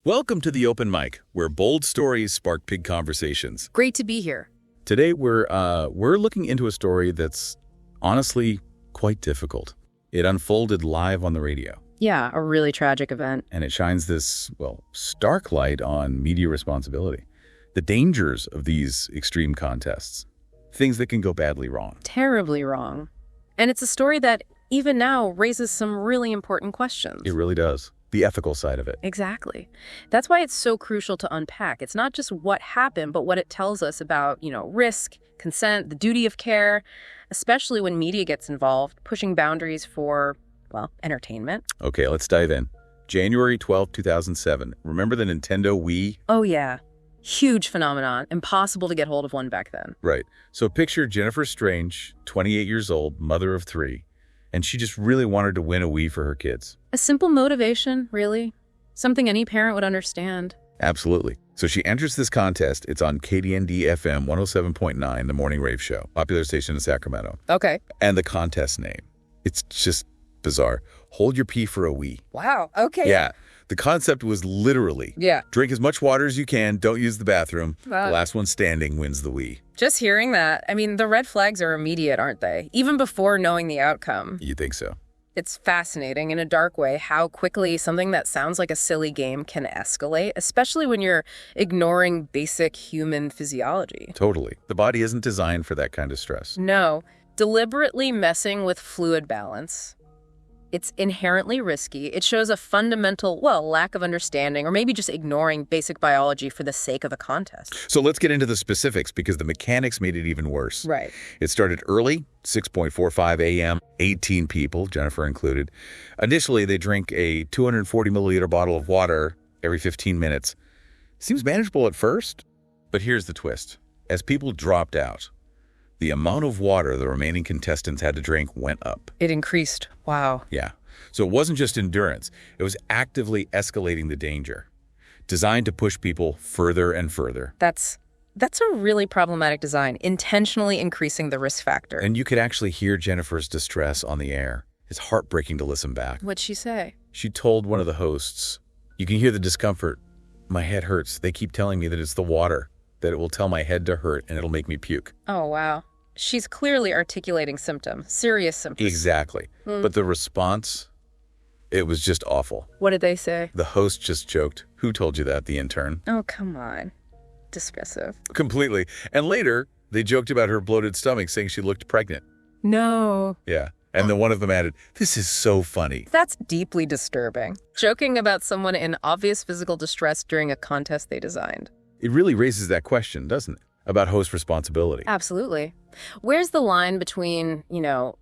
Welcome to The Open Mic, where bold stories spark big conversations. Great to be here. Today, we're looking into a story that's honestly quite difficult. It unfolded live on the radio. Yeah, a really tragic event. And it shines this, stark light on media responsibility. The dangers of these extreme contests. Things that can go badly wrong. Terribly wrong. And it's a story that, even now, raises some really important questions. It really does. The ethical side of it. Exactly. That's why it's so crucial to unpack. It's not just what happened, but what it tells us about, risk, consent, the duty of care, especially when media gets involved, pushing boundaries for, entertainment. Okay, let's dive in. January 12, 2007. Remember the Nintendo Wii? Oh, yeah. Huge phenomenon. Impossible to get hold of one back then. Right. So picture Jennifer Strange, 28 years old, mother of 3. And she just really wanted to win a Wii for her kids. A simple motivation, really. Something any parent would understand. Absolutely. So she enters this contest. It's on KDND FM 107.9, the morning rave show, popular station in Sacramento. Okay. And the contest name, it's just bizarre. Hold your pee for a Wii. Wow. Okay. Yeah. The concept was literally, drink as much water as you can, don't use the bathroom. The last one standing wins the Wii. Just hearing that, the red flags are immediate, aren't they? Even before knowing the outcome. You think so? It's fascinating in a dark way how quickly something that sounds like a silly game can escalate, especially when you're ignoring basic human physiology. Totally. The body isn't designed for that kind of stress. No. Deliberately messing with fluid balance. It's inherently risky. It shows a fundamental, lack of understanding or maybe just ignoring basic biology for the sake of a contest. So let's get into the specifics because the mechanics made it even worse. Right. It started early, 6:45 a.m., 18 people, Jennifer included. Initially, they drink a 240 milliliter bottle of water every 15 minutes. Seems manageable at first, but here's the twist. As people dropped out, the amount of water the remaining contestants had to drink went up. It increased. Wow. Yeah. So it wasn't just endurance. It was actively escalating the danger, designed to push people further and further. That's a really problematic design, intentionally increasing the risk factor. And you could actually hear Jennifer's distress on the air. It's heartbreaking to listen back. What'd she say? She told one of the hosts, "You can hear the discomfort. My head hurts. They keep telling me that it's the water, that it will tell my head to hurt and it'll make me puke." Oh, wow. She's clearly articulating symptoms, serious symptoms. Exactly. But the response, it was just awful. What did they say? The host just joked, "Who told you that?" The intern. Oh, come on. Dismissive. Completely. And later, they joked about her bloated stomach, saying she looked pregnant. No. Yeah. And then one of them added, "This is so funny." That's deeply disturbing. Joking about someone in obvious physical distress during a contest they designed. It really raises that question, doesn't it? About host responsibility. Absolutely. Where's the line between,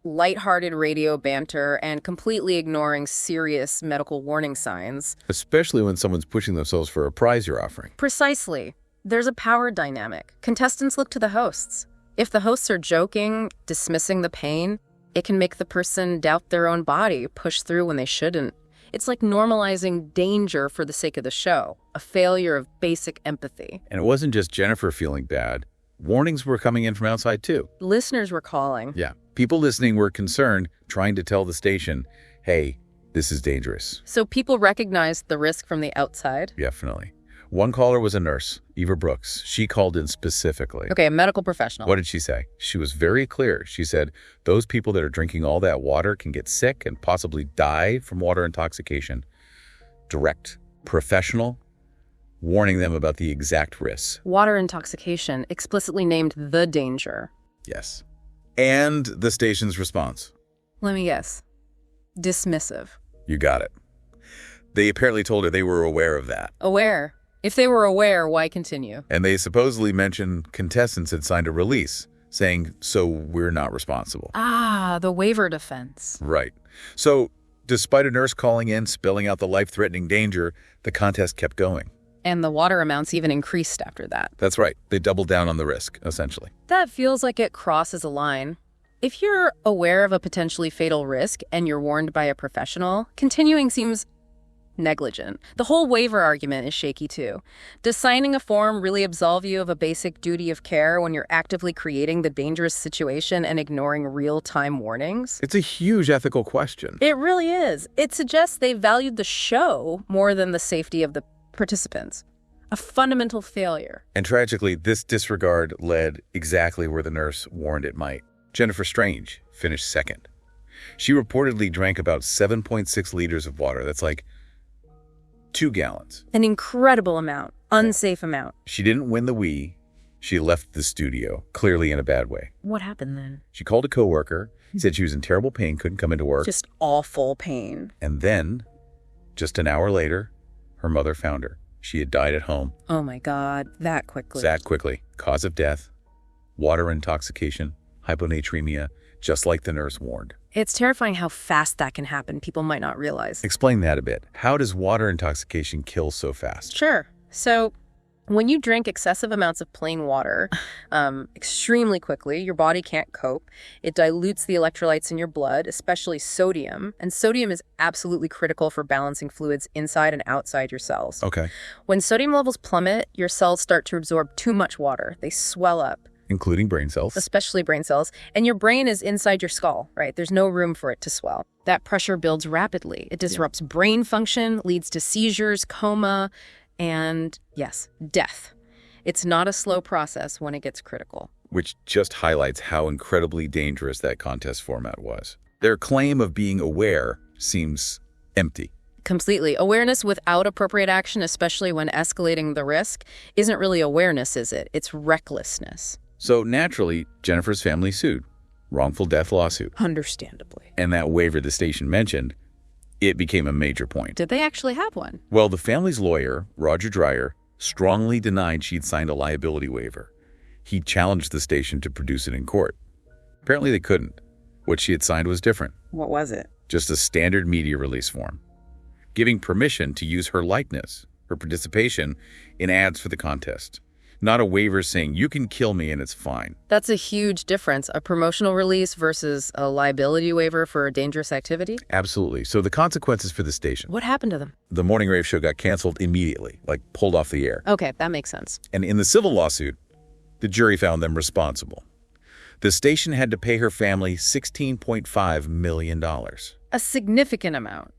lighthearted radio banter and completely ignoring serious medical warning signs? Especially when someone's pushing themselves for a prize you're offering. Precisely. There's a power dynamic. Contestants look to the hosts. If the hosts are joking, dismissing the pain, it can make the person doubt their own body, push through when they shouldn't. It's like normalizing danger for the sake of the show, a failure of basic empathy. And it wasn't just Jennifer feeling bad. Warnings were coming in from outside, too. Listeners were calling. Yeah. People listening were concerned, trying to tell the station, hey, this is dangerous. So people recognized the risk from the outside? Definitely. One caller was a nurse, Eva Brooks. She called in specifically. Okay, a medical professional. What did she say? She was very clear. She said, those people that are drinking all that water can get sick and possibly die from water intoxication. Direct, professional, warning them about the exact risks. Water intoxication, explicitly named the danger. Yes. And the station's response. Let me guess. Dismissive. You got it. They apparently told her they were aware of that. Aware? If they were aware, why continue? And they supposedly mentioned contestants had signed a release saying, so we're not responsible. Ah, the waiver defense. Right. So despite a nurse calling in, spelling out the life-threatening danger, the contest kept going. And the water amounts even increased after that. That's right. They doubled down on the risk, essentially. That feels like it crosses a line. If you're aware of a potentially fatal risk and you're warned by a professional, continuing seems negligent. The whole waiver argument is shaky too. Does signing a form really absolve you of a basic duty of care when you're actively creating the dangerous situation and ignoring real-time warnings? It's a huge ethical question. It really is. It suggests they valued the show more than the safety of the participants. A fundamental failure. And tragically, this disregard led exactly where the nurse warned it might. Jennifer Strange finished second. She reportedly drank about 7.6 liters of water. That's like 2 gallons. An incredible amount. Unsafe amount. She didn't win the Wii. She left the studio, clearly in a bad way. What happened then? She called a coworker, said she was in terrible pain, couldn't come into work. Just awful pain. And then, just an hour later, her mother found her. She had died at home. Oh my God, that quickly. That quickly. Cause of death, water intoxication, hyponatremia, just like the nurse warned. It's terrifying how fast that can happen. People might not realize. Explain that a bit. How does water intoxication kill so fast? Sure. So when you drink excessive amounts of plain water extremely quickly, your body can't cope. It dilutes the electrolytes in your blood, especially sodium. And sodium is absolutely critical for balancing fluids inside and outside your cells. Okay. When sodium levels plummet, your cells start to absorb too much water. They swell up. Including brain cells. Especially brain cells. And your brain is inside your skull, right? There's no room for it to swell. That pressure builds rapidly. It disrupts brain function, leads to seizures, coma, and yes, death. It's not a slow process when it gets critical. Which just highlights how incredibly dangerous that contest format was. Their claim of being aware seems empty. Completely. Awareness without appropriate action, especially when escalating the risk, isn't really awareness, is it? It's recklessness. So naturally, Jennifer's family sued. Wrongful death lawsuit. Understandably. And that waiver the station mentioned, it became a major point. Did they actually have one? Well, the family's lawyer, Roger Dreyer, strongly denied she'd signed a liability waiver. He challenged the station to produce it in court. Apparently they couldn't. What she had signed was different. What was it? Just a standard media release form, giving permission to use her likeness, her participation in ads for the contest. Not a waiver saying, you can kill me and it's fine. That's a huge difference. A promotional release versus a liability waiver for a dangerous activity? Absolutely. So the consequences for the station. What happened to them? The Morning Rave show got canceled immediately, like pulled off the air. Okay, that makes sense. And in the civil lawsuit, the jury found them responsible. The station had to pay her family $16.5 million. A significant amount.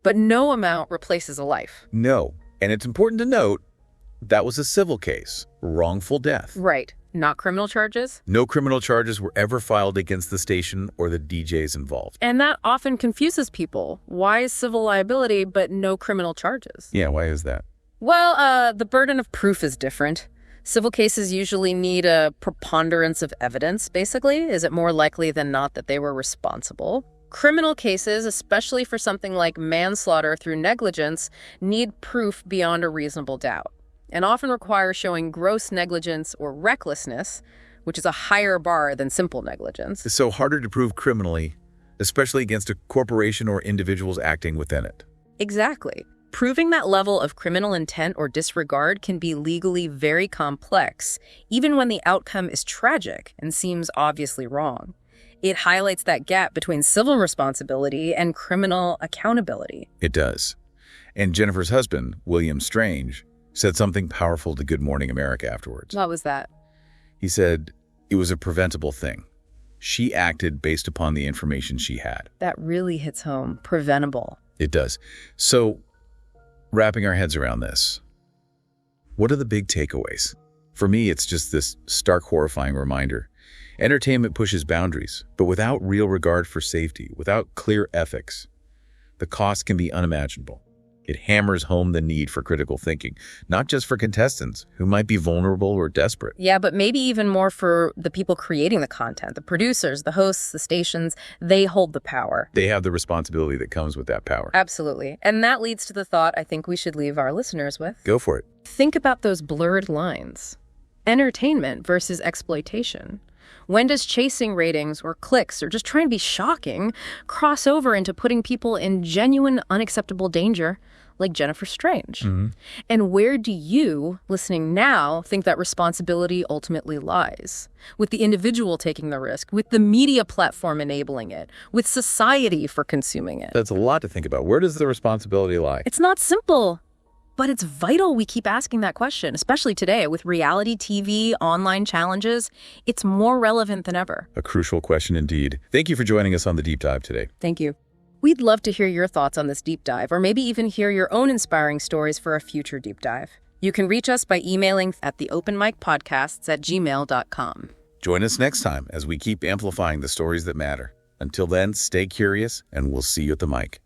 But no amount replaces a life. No. And it's important to note, that was a civil case, wrongful death. Right. Not criminal charges? No criminal charges were ever filed against the station or the DJs involved. And that often confuses people. Why is civil liability but no criminal charges? Yeah, why is that? Well, the burden of proof is different. Civil cases usually need a preponderance of evidence, basically. Is it more likely than not that they were responsible? Criminal cases, especially for something like manslaughter through negligence, need proof beyond a reasonable doubt, and often require showing gross negligence or recklessness, which is a higher bar than simple negligence. It's so harder to prove criminally, especially against a corporation or individuals acting within it. Exactly. Proving that level of criminal intent or disregard can be legally very complex, even when the outcome is tragic and seems obviously wrong. It highlights that gap between civil responsibility and criminal accountability. It does. And Jennifer's husband, William Strange, said something powerful to Good Morning America afterwards. What was that? He said it was a preventable thing. She acted based upon the information she had. That really hits home. Preventable. It does. So, wrapping our heads around this, what are the big takeaways? For me, it's just this stark, horrifying reminder. Entertainment pushes boundaries, but without real regard for safety, without clear ethics, the cost can be unimaginable. It hammers home the need for critical thinking, not just for contestants who might be vulnerable or desperate. Yeah, but maybe even more for the people creating the content, the producers, the hosts, the stations. They hold the power. They have the responsibility that comes with that power. Absolutely. And that leads to the thought I think we should leave our listeners with. Go for it. Think about those blurred lines. Entertainment versus exploitation. When does chasing ratings or clicks or just trying to be shocking cross over into putting people in genuine, unacceptable danger like Jennifer Strange? Mm-hmm. And where do you, listening now, think that responsibility ultimately lies? With the individual taking the risk, with the media platform enabling it, with society for consuming it? That's a lot to think about. Where does the responsibility lie? It's not simple. But it's vital we keep asking that question, especially today with reality TV, online challenges. It's more relevant than ever. A crucial question indeed. Thank you for joining us on The Deep Dive today. Thank you. We'd love to hear your thoughts on this deep dive, or maybe even hear your own inspiring stories for a future deep dive. You can reach us by emailing at theopenmicpodcasts@gmail.com. Join us next time as we keep amplifying the stories that matter. Until then, stay curious, and we'll see you at the mic.